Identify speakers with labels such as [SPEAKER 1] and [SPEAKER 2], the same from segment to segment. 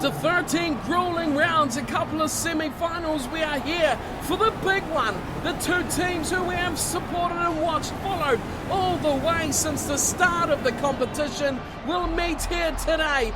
[SPEAKER 1] After 13 grueling rounds, a couple of semi-finals, we are here for the big one. The two teams who we have supported and watched, followed all the way since the start of the competition, will meet here tonight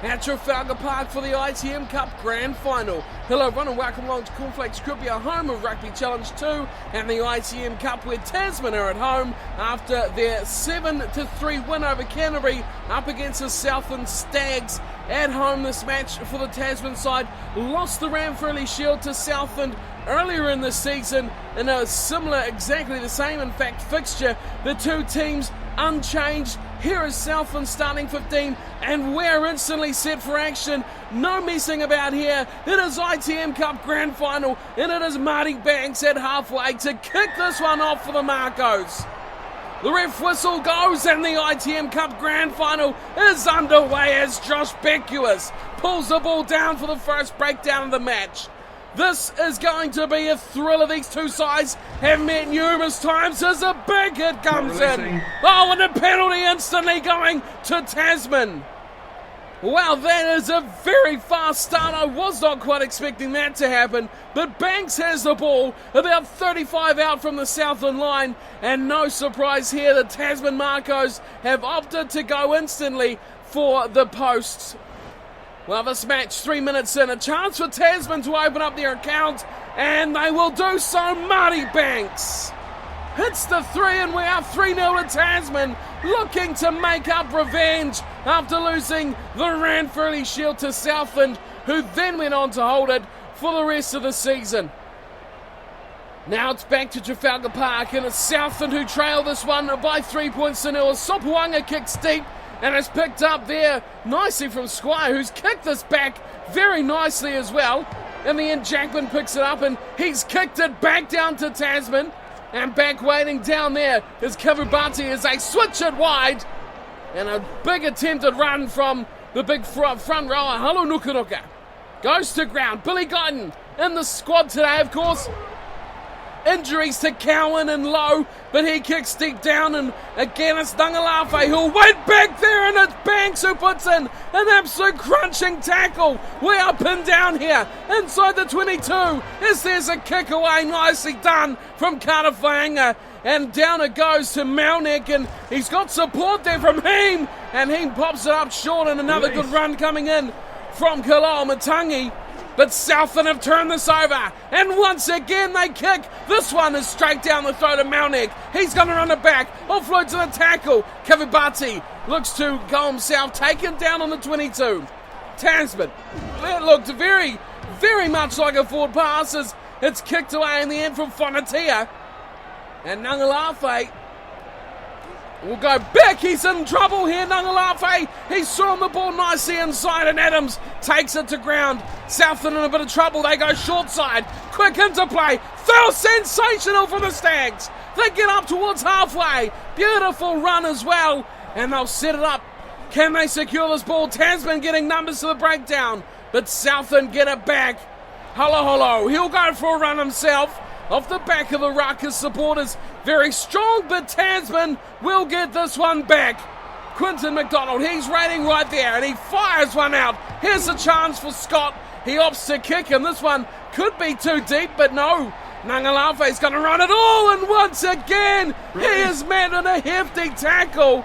[SPEAKER 1] at Trafalgar Park for the ITM Cup Grand Final. Hello everyone and welcome along to Cornf1lakes Crib, your home of Rugby Challenge 2 and the ITM Cup, where Tasman are at home after their 7-3 win over Canterbury up against the Southland Stags. At home, this match for the Tasman side lost the Ranfurly Shield to Southland earlier in the season in a similar, exactly the same in fact, fixture. The two teams unchanged. Here is Southland starting 15 and we're instantly set for action. No messing about here. It is ITM Cup Grand Final and it is Marty Banks at halfway to kick this one off for the Makos. The ref whistle goes and the ITM Cup Grand Final is underway as Josh Beckwith pulls the ball down for the first breakdown of the match. This is going to be a thriller. These two sides have met numerous times as a big hit comes in. Oh, and a penalty instantly going to Tasman. Well, that is a very fast start. I was not quite expecting that to happen, but Banks has the ball about 35 out from the Southland line, and no surprise here, the Tasman Makos have opted to go instantly for the posts. Well, this match 3 minutes in, a chance for Tasman to open up their account, and they will do so. Marty Banks hits the three and we are 3-0 to Tasman, looking to make up revenge after losing the Ranfurly Shield to Southland, who then went on to hold it for the rest of the season. Now it's back to Trafalgar Park and it's Southland who trail this one by 3 points to nil. Sopawanga kicks deep and it's picked up there nicely from Squire, who's kicked this back very nicely as well. In the end, Jackman picks it up and he's kicked it back down to Tasman. And back waiting down there is Kavubati as they switch it wide. And a big attempted run from the big front rower, Halo Nukanuka. Goes to ground. Billy Guyton in the squad today, of course. Injuries to Cowan and Lowe, but he kicks deep down, and again it's Nangalafe who'll wait back there, and it's Banks who puts in an absolute crunching tackle. We are pinned down here inside the 22 as there's a kick away, nicely done from Cornf1lakes, and down it goes to Malnick, and he's got support there from Heem, and Heem pops it up short, and another good run coming in from Kalal Matangi. But Southland have turned this over, and once again they kick. This one is straight down the throat of Malnick. He's going to run it back, offload to the tackle. Kavubati looks to go himself, taken down on the 22. Tasman, it looked very, very much like a forward pass as it's kicked away in the end from Fonatia. And Nangalafe will go back. He's in trouble here, Nangalafe. He's throwing the ball nicely inside and Adams takes it to ground. Southland in a bit of trouble. They go short side. Quick interplay. Fell sensational from the Stags. They get up towards halfway. Beautiful run as well. And they'll set it up. Can they secure this ball? Tasman getting numbers to the breakdown. But Southland get it back. Holo. He'll go for a run himself. Off the back of the ruck, his supporters very strong, but Tasman will get this one back. Quinton McDonald, he's rating right there, and he fires one out. Here's a chance for Scott. He opts to kick, and this one could be too deep, but no. Nangalafe's going to run it all, and once again, he is met in a hefty tackle.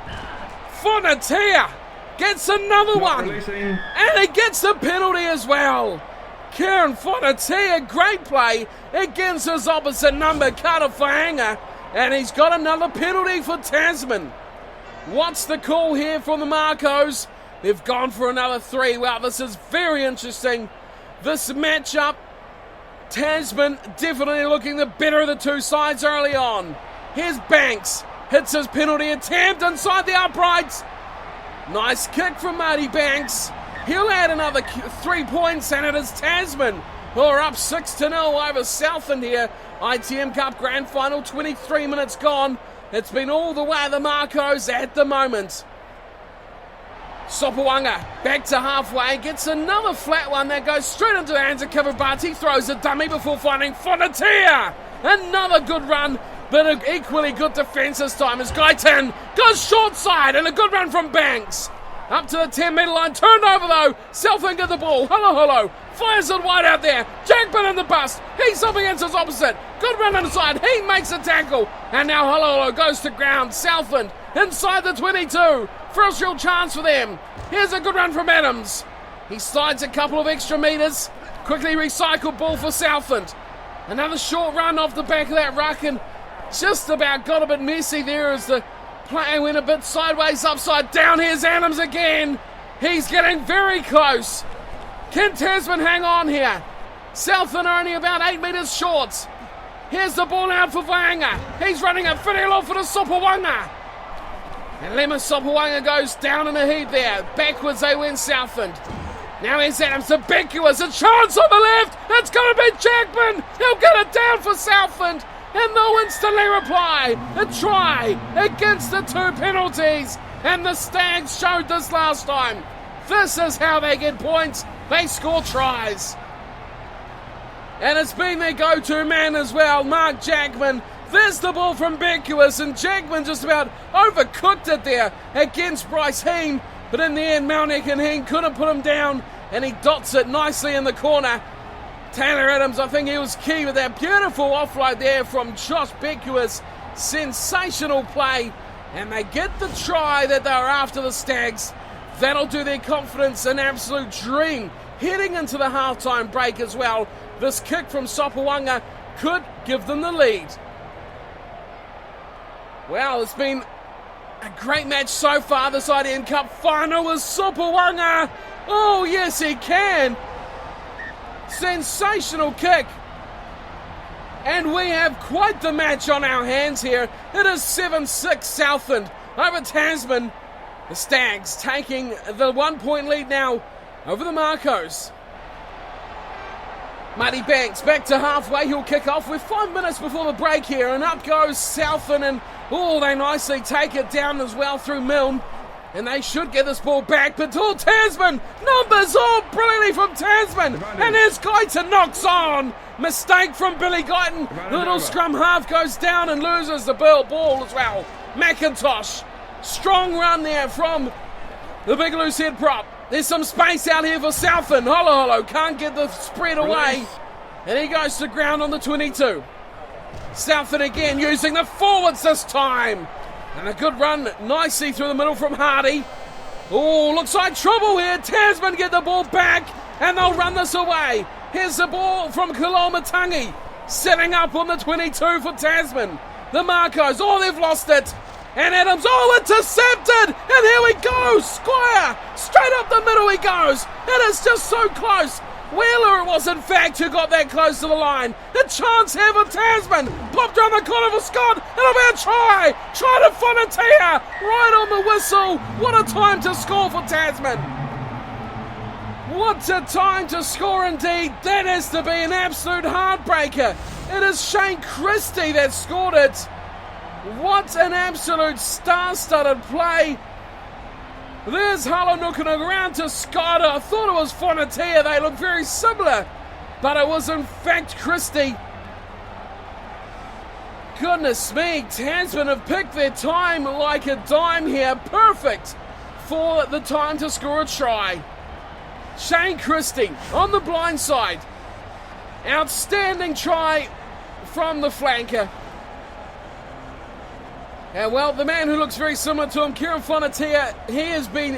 [SPEAKER 1] Fonatia gets another one, and he gets the penalty as well. Kieran Fonatia, great play against his opposite number, Cornf1lakes, and he's got another penalty for Tasman. What's the call here from the Makos? They've gone for another 3. Wow, this is very interesting. This matchup, Tasman definitely looking the better of the two sides early on. Here's Banks, hits his penalty attempt inside the uprights. Nice kick from Marty Banks. He'll add another 3 points, and it is Tasman who are up 6-0 over Southland here. ITM Cup Grand Final, 23 minutes gone. It's been all the way the Makos at the moment. Sopawanga back to halfway, gets another flat one that goes straight into the hands of Kavubati, throws a dummy before finding Fonatia. Another good run, but an equally good defence this time as Guyton goes short side, and a good run from Banks. Up to the 10-metre line, turned over though. Southland get the ball. Hello. Fires it wide out there. Jackman in the bust. He's up against his opposite. Good run inside. He makes a tackle. And now Hello goes to ground. Southland inside the 22. First real chance for them. Here's a good run from Adams. He slides a couple of extra metres. Quickly recycled ball for Southland. Another short run off the back of that ruck and just about got a bit messy there as the play went a bit sideways, upside down. Here's Adams again. He's getting very close. Can Tasman hang on here? Southland are only about 8 metres short. Here's the ball out for Vaanga. He's running a whenelo for the Sopawanga. And Lema Sopawanga goes down in a heap there. Backwards they went Southland. Now here's Adams, ubiquitous. A chance on the left. It's going to be Jackman. He'll get it down for Southland. And they'll instantly reply. A try against the 2 penalties. And the Stags showed this last time. This is how they get points. They score tries. And it's been their go-to man as well, Mark Jackman. There's the ball from Beckwith, and Jackman just about overcooked it there against Bryce Heen. But in the end, Malnick and Heen couldn't put him down, and he dots it nicely in the corner. Taylor Adams, I think he was key with that beautiful offload there from Josh Beckwith. Sensational play, and they get the try that they were after, the Stags. That'll do their confidence an absolute dream heading into the halftime break as well. This kick from Sopawanga could give them the lead. Well, it's been a great match so far, this ITM Cup final with Sopawanga. Oh, yes, he can. Sensational kick. And we have quite the match on our hands here. It is 7-6 Southland over Tasman. The Stags taking the 1-point lead now over the Makos. Marty Banks back to halfway. He'll kick off with 5 minutes before the break here. And up goes Southland. And they nicely take it down as well through Milne. And they should get this ball back. But Tasman, numbers brilliantly from Tasman. And there's Guyton knocks on. Mistake from Billy Guyton. The little scrum half goes down and loses the ball as well. McIntosh. Strong run there from the big loose head prop. There's some space out here for Southland. Hello, can't get the spread away. And he goes to ground on the 22. Southland again using the forwards this time. And a good run nicely through the middle from Hardy. Oh, looks like trouble here. Tasman get the ball back and they'll run this away. Here's the ball from Kalomatangi. Setting up on the 22 for Tasman. The Makos, they've lost it. And Adams, intercepted! And here we go! Squire! Straight up the middle he goes! It is just so close! Wheeler it was in fact who got that close to the line. A chance here for Tasman! Popped around the corner for Scott! It'll be a try! Try to Fonatia! Right on the whistle! What a time to score for Tasman! What a time to score indeed! That has to be an absolute heartbreaker! It is Shane Christie that scored it! What an absolute star-studded play. There's Halonukun around to Scott. I thought it was Fonatia. They look very similar. But it was in fact Christie. Goodness me. Tasman have picked their time like a dime here. Perfect for the time to score a try. Shane Christie on the blind side. Outstanding try from the flanker. And well, the man who looks very similar to him, Kieran Fonatia, he has been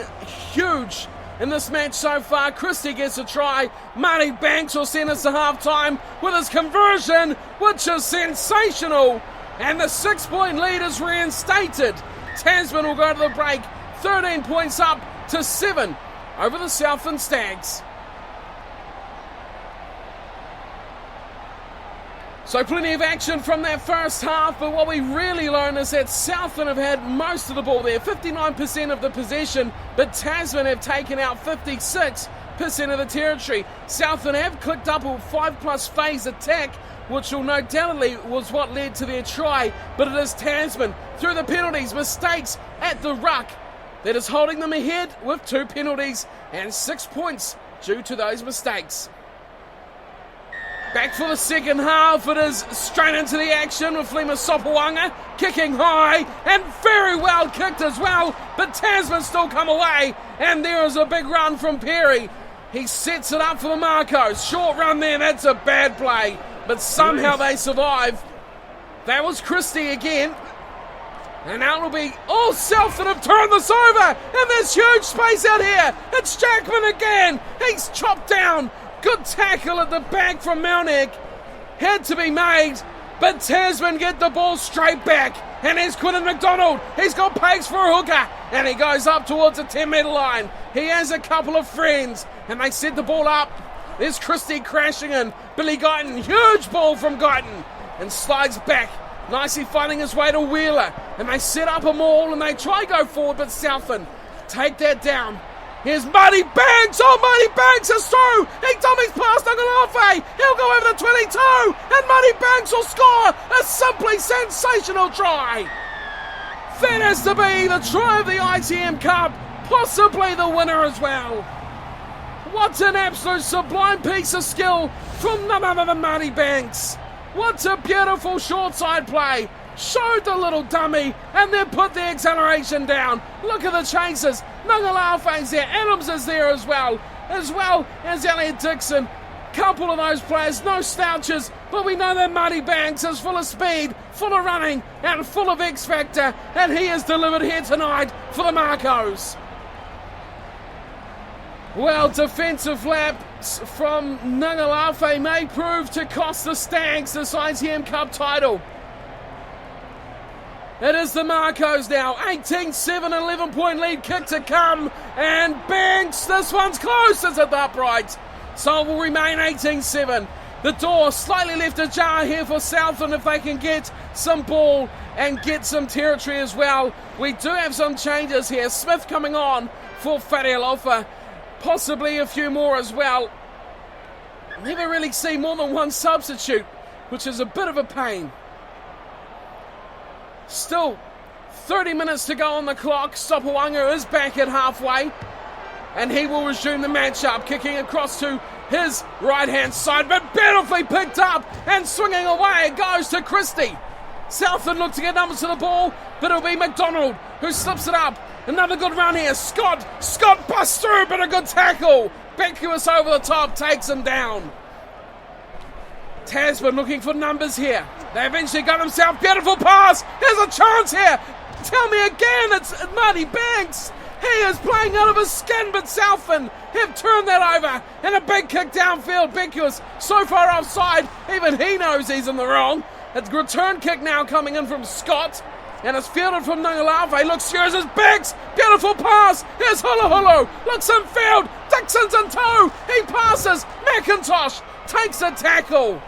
[SPEAKER 1] huge in this match so far. Christie gets a try. Marty Banks will send us to half-time with his conversion, which is sensational. And the 6-point lead is reinstated. Tasman will go to the break, 13 points up to 7 over the Southland Stags. So plenty of action from that first half, but what we really learned is that Southland have had most of the ball there, 59% of the possession, but Tasman have taken out 56% of the territory. Southland have clicked up a 5+ phase attack, which will no doubtedly was what led to their try, but it is Tasman, through the penalties, mistakes at the ruck, that is holding them ahead with 2 penalties and 6 points due to those mistakes. Back for the second half. It is straight into the action with Flema Sopawanga kicking high and very well kicked as well. But Tasman still come away, and there is a big run from Perry. He sets it up for the Makos. Short run there, that's a bad play. But somehow they survive. That was Christie again. And now it'll be all Southland have turned this over. And there's huge space out here. It's Jackman again. He's chopped down. Good tackle at the back from Melnick. Had to be made. But Tasman get the ball straight back. And here's Quinton McDonald. He's got pace for a hooker. And he goes up towards the 10-metre line. He has a couple of friends. And they set the ball up. There's Christie crashing in. Billy Guyton. Huge ball from Guyton. And slides back. Nicely finding his way to Wheeler. And they set up a maul and they try to go forward, but Southland take that down. Here's Marty Banks. Oh, Marty Banks is through. He dummies past Ngalafe. He'll go over the 22. And Marty Banks will score a simply sensational try. That has to be the try of the ITM Cup. Possibly the winner as well. What an absolute sublime piece of skill from none other than Marty Banks. What a beautiful short side play. Showed the little dummy and then put the acceleration down. Look at the chasers. Nungalafe's there. Adams is there as well as Elliot Dixon. Couple of those players, no slouches, but we know that Marty Banks is full of speed, full of running, and full of X Factor, and he is delivered here tonight for the Makos. Well, defensive laps from Ngalafe may prove to cost the Stags this ITM Cup title. It is the Makos now, 18-7, 11-point lead kick to come, and Banks, this one's close, it's at the upright. So it will remain 18-7. The door slightly left ajar here for Southland if they can get some ball and get some territory as well. We do have some changes here. Smith coming on for Farialofa. Possibly a few more as well. Never really see more than one substitute, which is a bit of a pain. Still 30 minutes to go on the clock. Sopawanga is back at halfway, and he will resume the matchup, kicking across to his right-hand side, but beautifully picked up and swinging away. It goes to Christie. Southland look to get numbers to the ball, but it'll be McDonald who slips it up. Another good run here. Scott busts through, but a good tackle. Beckwith over the top, takes him down. Tasman looking for numbers here. They eventually got himself. Beautiful pass. Here's a chance here. Tell me again, it's Marty Banks. He is playing out of his skin, but Southland have turned that over. And a big kick downfield. Beckwith so far offside, even he knows he's in the wrong. It's a return kick now coming in from Scott. And it's fielded from Ngalafe. Looks serious as Banks. Beautiful pass. Here's Hulu. Looks in field. Dixon's in tow. He passes. McIntosh takes a tackle.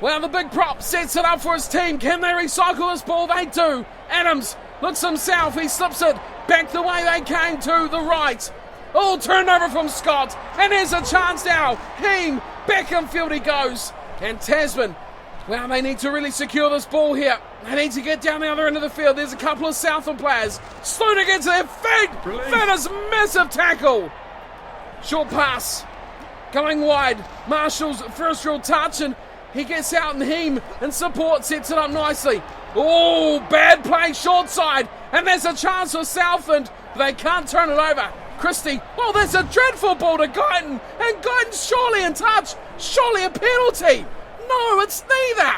[SPEAKER 1] Well, the big prop sets it up for his team. Can they recycle this ball? They do. Adams looks himself. He slips it back the way they came to the right. All turned over from Scott. And there's a chance now. Heem. Back in field he goes. And Tasman. Well, they need to really secure this ball here. They need to get down the other end of the field. There's a couple of Southland players. Slow to get to their feet. That is a massive tackle. Short pass. Going wide. Marshall's first real touch, and he gets out and Heem and support sets it up nicely. Oh, bad play short side. And there's a chance for Southland. But they can't turn it over. Christie. Oh, there's a dreadful ball to Guyton. And Guyton's surely in touch. Surely a penalty. No, it's neither.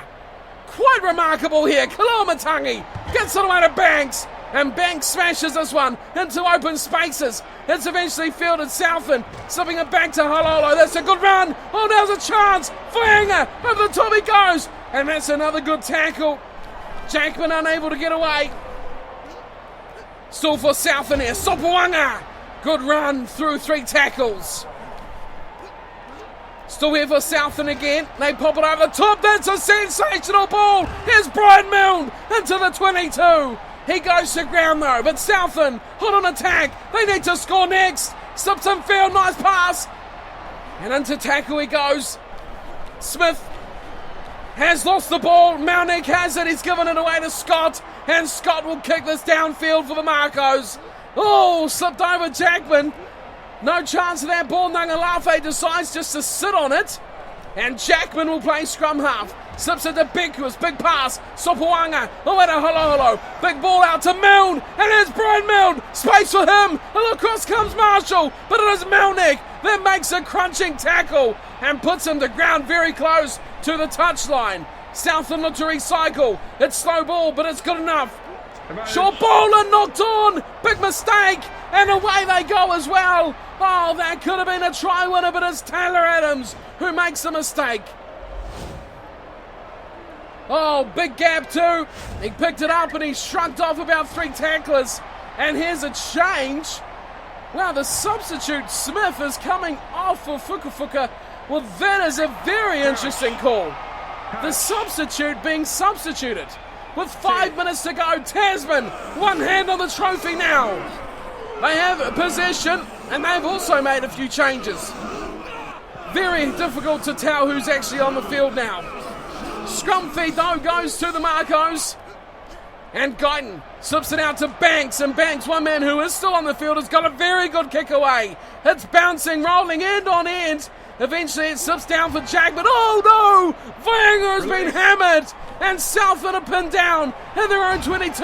[SPEAKER 1] Quite remarkable here. Kalamatangi gets it away to Banks. And Banks smashes this one into open spaces. It's eventually fielded Southland, slipping it back to Halolo. That's a good run. Oh, there's a chance. Flanger over the top he goes. And that's another good tackle. Jackman unable to get away. Still for Southland here. Sopawanga. Good run through 3 tackles. Still here for Southland again. They pop it over the top. That's a sensational ball. Here's Brian Milne into the 22. He goes to ground though, but Southland hot on attack. They need to score next. Slips in field, nice pass. And into tackle he goes. Smith has lost the ball. Melnick has it. He's given it away to Scott. And Scott will kick this downfield for the Makos. Oh, slipped over Jackman. No chance of that ball. Ngalafe decides just to sit on it. And Jackman will play scrum half. Slips into Bekus, big pass. Sopoanga, away to Holo. Big ball out to Milne, and it's Brian Milne. Space for him, and across comes Marshall, but it is Melnick that makes a crunching tackle and puts him to ground very close to the touchline. Southland look to recycle. It's slow ball, but it's good enough. Short ball and knocked on. Big mistake, and away they go as well. Oh, that could have been a try winner, but it's Taylor Adams who makes the mistake. Oh, big gap too. He picked it up and he shrugged off about 3 tacklers. And here's a change. Wow, the substitute Smith is coming off for Fukafuka. Well, that is a very interesting call. The substitute being substituted. With 5 minutes to go, Tasman, one hand on the trophy now. They have possession, and they've also made a few changes. Very difficult to tell who's actually on the field now. Scrum feed, though, goes to the Makos. And Guyton slips it out to Banks, and Banks, one man who is still on the field, has got a very good kick away. It's bouncing, rolling end on end. Eventually it slips down for Jackman. Oh no! Vanger has been hammered, and Southland are pinned down in their own 22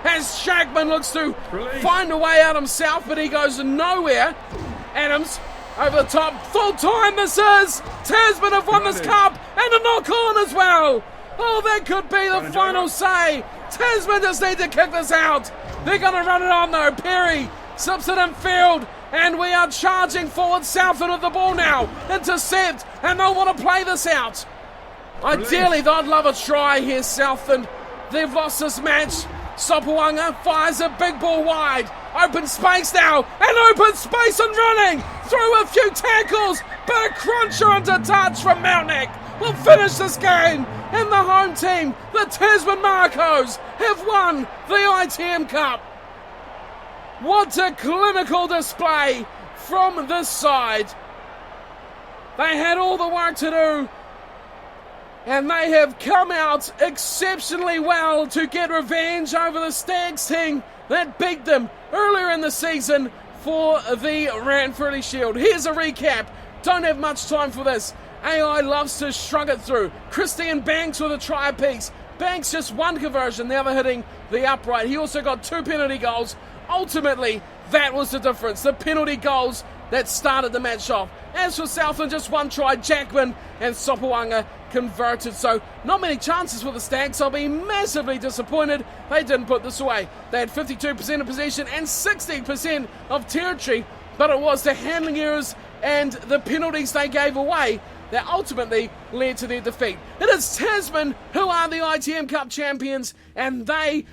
[SPEAKER 1] as Jackman looks to find a way out himself, but he goes nowhere. Adams over the top, full time this is. Tasman have won this cup, and a knock on as well. Oh, that could be the final say. Tasman just need to kick this out. They're going to run it on though. Perry slips it in field, and we are charging forward. Southland with the ball now. Intercept, and they'll want to play this out. Ideally, they'd love a try here, Southland. They've lost this match. Sopoanga fires a big ball wide. Open space now, and open space and running through a few tackles, but a cruncher into touch from Melnick will finish this game. And the home team, the Tasman Makos, have won the ITM Cup. What a clinical display from this side. They had all the work to do, and they have come out exceptionally well to get revenge over the Stags team that beat them earlier in the season for the Ranfurly Shield. Here's a recap. Don't have much time for this. AI loves to shrug it through. Christian Banks with a try apiece. Banks just one conversion, the other hitting the upright. He also got 2 penalty goals. Ultimately, that was the difference. The penalty goals that started the match off. As for Southland, just one try. Jackman and Sopoanga converted. So not many chances for the Stags. I'll be massively disappointed they didn't put this away. They had 52% of possession and 60% of territory, but it was the handling errors and the penalties they gave away that ultimately led to their defeat. It is Tasman who are the ITM Cup champions, and they,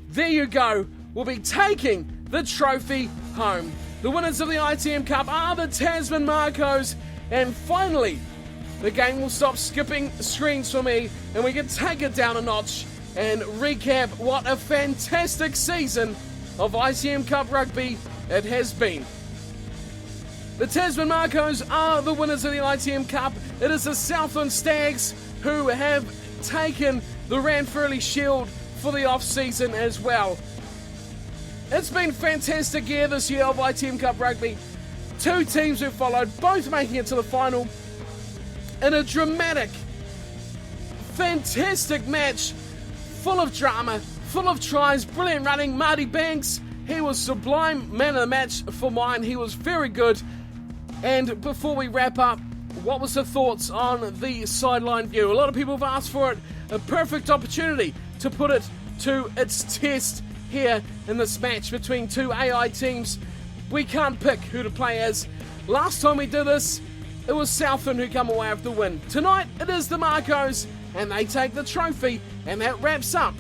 [SPEAKER 1] there you go, will be taking the trophy home. The winners of the ITM Cup are the Tasman Makos, and finally, the game will stop skipping screens for me, and we can take it down a notch and recap what a fantastic season of ITM Cup rugby it has been. The Tasman Makos are the winners of the ITM Cup. It is the Southland Stags who have taken the Ranfurly Shield for the off-season as well. It's been a fantastic year this year of ITM Cup rugby. 2 teams who followed, both making it to the final in a dramatic, fantastic match, full of drama, full of tries, brilliant running. Marty Banks, he was sublime man of the match for mine. He was very good. And before we wrap up, what was the thoughts on the sideline view? A lot of people have asked for it. A perfect opportunity to put it to its test here in this match between 2 AI teams. We can't pick who to play as. Last time we did this, it was Southland who come away with the win. Tonight, it is the Makos, and they take the trophy, and that wraps up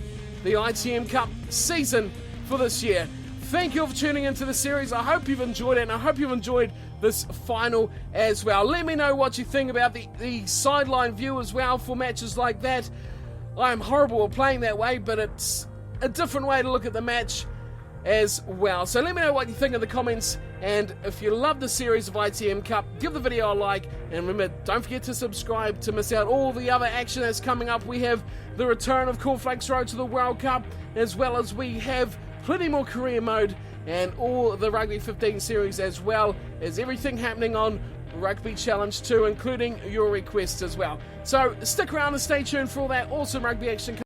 [SPEAKER 1] the ITM Cup season for this year. Thank you all for tuning into the series. I hope you've enjoyed it, and I hope you've enjoyed this final as well. Let me know what you think about the sideline view as well for matches like that. I'm horrible at playing that way, but it's a different way to look at the match as well. So let me know what you think in the comments, and if you love the series of ITM Cup, give the video a like, and remember, don't forget to subscribe to miss out all the other action that's coming up. We have the return of Cornf1lakes Road to the World Cup, as well as we have plenty more career mode and all the Rugby 15 series, as well as everything happening on Rugby Challenge 2, including your requests as well. So stick around and stay tuned for all that awesome rugby action.